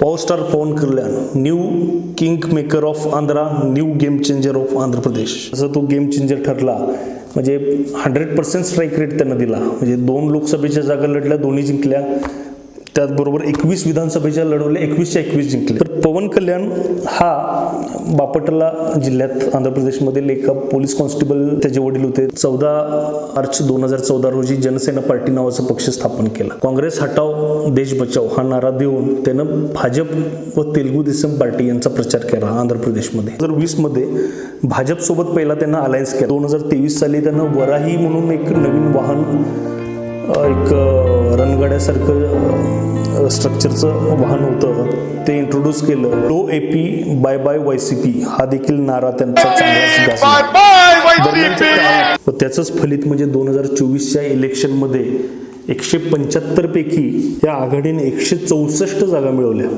Power star Pawan Kalyan, new king maker of Andhra, new game changer of Andhra Pradesh. असं तो game changer ठरला. म्हणजे 100% स्ट्राईक रेट त्यांना दिला. म्हणजे 2 लोकसभेच्या जागा लढल्या, दोन्ही जिंकल्या. त्याचबरोबर 21 विधानसभेच्या लढवल्या, 21च्या 21 जिंकले. तर पवन कल्याण हा बापटला जिल्ह्यात आंध्र प्रदेशमधील एका पोलीस कॉन्स्टेबल त्याचे वडील होते. 14 मार्च 2014 रोजी जनसेना पार्टी नावाचा पक्ष स्थापन केला. काँग्रेस हटाव देश बचाव हा नारा देऊन त्यानं भाजप व तेलुगू देसम पार्टी यांचा प्रचार केला आंध्र प्रदेशमध्ये. 2020 मध्ये भाजप सोबत पहिला त्यांना अलायन्स केला. 2023 साली त्यांना वराही म्हणून एक नवीन वाहन, एक रणगाड्यासारखं स्ट्रक्चरचं वाहन होतं, ते इंट्रोड्यूस केलं. लो एपी बाय बाय YCP हा देखील नारा त्यांचा चांगलाच गाजला. त्याचंच फलित म्हणजे 2024च्या इलेक्शनमध्ये 175 पैकी या आघाडीने 164 जागा मिळवल्या.